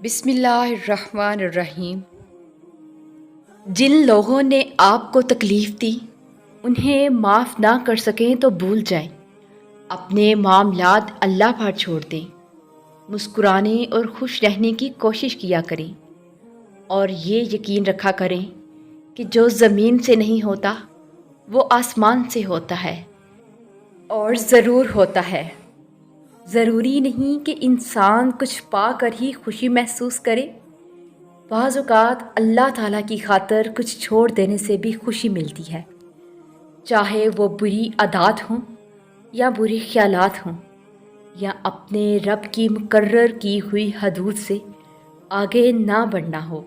بسم اللہ الرحمن الرحیم۔ جن لوگوں نے آپ کو تکلیف دی انہیں معاف نہ کر سکیں تو بھول جائیں، اپنے معاملات اللہ پر چھوڑ دیں، مسکرانے اور خوش رہنے کی کوشش کیا کریں، اور یہ یقین رکھا کریں کہ جو زمین سے نہیں ہوتا وہ آسمان سے ہوتا ہے اور ضرور ہوتا ہے۔ ضروری نہیں کہ انسان کچھ پا کر ہی خوشی محسوس کرے، بعض اوقات اللہ تعالیٰ کی خاطر کچھ چھوڑ دینے سے بھی خوشی ملتی ہے، چاہے وہ بری عادات ہوں یا برے خیالات ہوں، یا اپنے رب کی مقرر کی ہوئی حدود سے آگے نہ بڑھنا ہو۔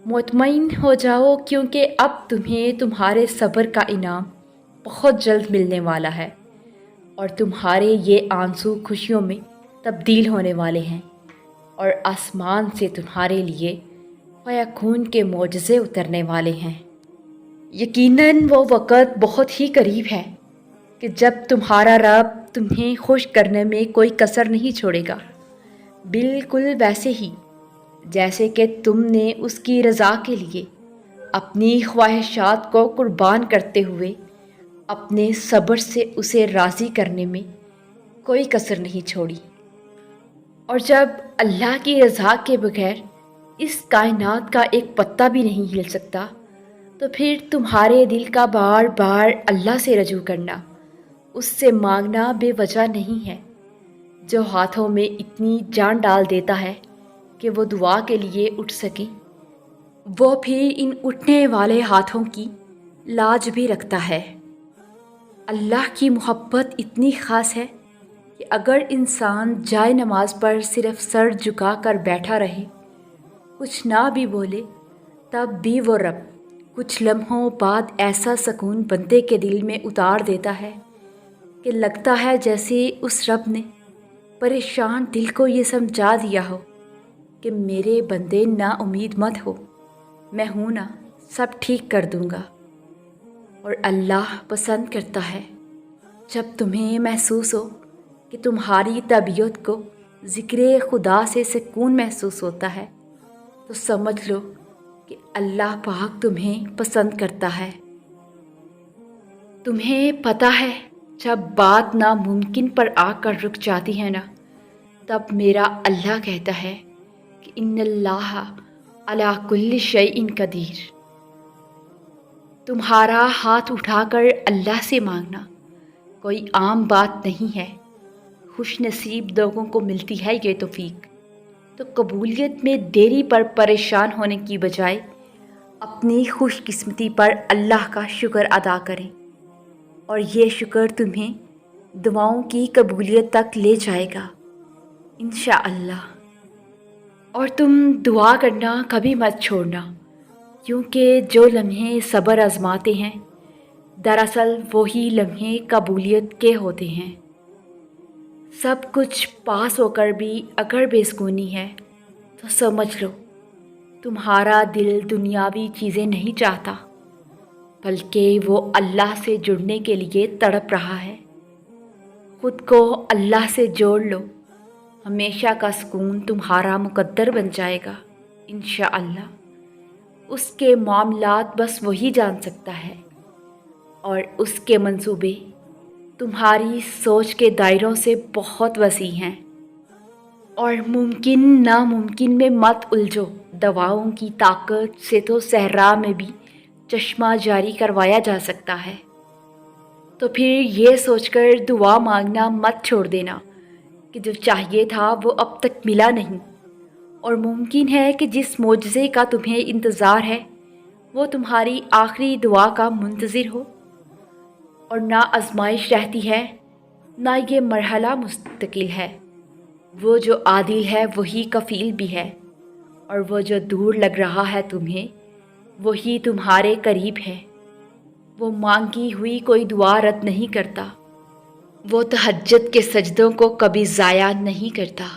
مطمئن ہو جاؤ، کیونکہ اب تمہیں تمہارے صبر کا انعام بہت جلد ملنے والا ہے، اور تمہارے یہ آنسو خوشیوں میں تبدیل ہونے والے ہیں، اور آسمان سے تمہارے لیے فیکون کے معجزے اترنے والے ہیں۔ یقیناً وہ وقت بہت ہی قریب ہے کہ جب تمہارا رب تمہیں خوش کرنے میں کوئی کسر نہیں چھوڑے گا، بالکل ویسے ہی جیسے کہ تم نے اس کی رضا کے لیے اپنی خواہشات کو قربان کرتے ہوئے اپنے صبر سے اسے راضی کرنے میں کوئی کسر نہیں چھوڑی۔ اور جب اللہ کی رضا کے بغیر اس کائنات کا ایک پتا بھی نہیں ہل سکتا، تو پھر تمہارے دل کا بار بار اللہ سے رجوع کرنا، اس سے مانگنا بے وجہ نہیں ہے، جو ہاتھوں میں اتنی جان ڈال دیتا ہے کہ وہ دعا کے لیے اٹھ سکیں، وہ پھر ان اٹھنے والے ہاتھوں کی لاج بھی رکھتا ہے۔ اللہ کی محبت اتنی خاص ہے کہ اگر انسان جائے نماز پر صرف سر جھکا کر بیٹھا رہے، کچھ نہ بھی بولے، تب بھی وہ رب کچھ لمحوں بعد ایسا سکون بندے کے دل میں اتار دیتا ہے کہ لگتا ہے جیسے اس رب نے پریشان دل کو یہ سمجھا دیا ہو کہ میرے بندے نا امید مت ہو، میں ہوں نا، سب ٹھیک کر دوں گا۔ اور اللہ پسند کرتا ہے جب تمہیں محسوس ہو کہ تمہاری طبیعت کو ذکر خدا سے سکون محسوس ہوتا ہے، تو سمجھ لو کہ اللہ پاک تمہیں پسند کرتا ہے۔ تمہیں پتہ ہے جب بات ناممکن پر آ کر رک جاتی ہے نا، تب میرا اللہ کہتا ہے کہ ان اللہ علی کل شیء قدیر۔ تمہارا ہاتھ اٹھا کر اللہ سے مانگنا کوئی عام بات نہیں ہے، خوش نصیب لوگوں کو ملتی ہے یہ توفیق۔ تو قبولیت میں دیری پر پریشان ہونے کی بجائے اپنی خوش قسمتی پر اللہ کا شکر ادا کریں، اور یہ شکر تمہیں دعاؤں کی قبولیت تک لے جائے گا انشاءاللہ۔ اور تم دعا کرنا کبھی مت چھوڑنا، کیونکہ جو لمحے صبر آزماتے ہیں دراصل وہی لمحے قبولیت کے ہوتے ہیں۔ سب کچھ پاس ہو کر بھی اگر بے سکونی ہے تو سمجھ لو تمہارا دل دنیاوی چیزیں نہیں چاہتا، بلکہ وہ اللہ سے جڑنے کے لیے تڑپ رہا ہے۔ خود کو اللہ سے جوڑ لو، ہمیشہ کا سکون تمہارا مقدر بن جائے گا انشاءاللہ۔ اس کے معاملات بس وہی جان سکتا ہے، اور اس کے منصوبے تمہاری سوچ کے دائروں سے بہت وسیع ہیں۔ اور ممکن ناممکن میں مت الجھو، دعاؤں کی طاقت سے تو صحرا میں بھی چشمہ جاری کروایا جا سکتا ہے۔ تو پھر یہ سوچ کر دعا مانگنا مت چھوڑ دینا کہ جو چاہیے تھا وہ اب تک ملا نہیں، اور ممکن ہے کہ جس معجزے کا تمہیں انتظار ہے وہ تمہاری آخری دعا کا منتظر ہو۔ اور نہ آزمائش رہتی ہے، نہ یہ مرحلہ مستقل ہے، وہ جو عادل ہے وہی کفیل بھی ہے، اور وہ جو دور لگ رہا ہے تمہیں وہی تمہارے قریب ہے۔ وہ مانگی ہوئی کوئی دعا رد نہیں کرتا، وہ تہجد کے سجدوں کو کبھی ضائع نہیں کرتا۔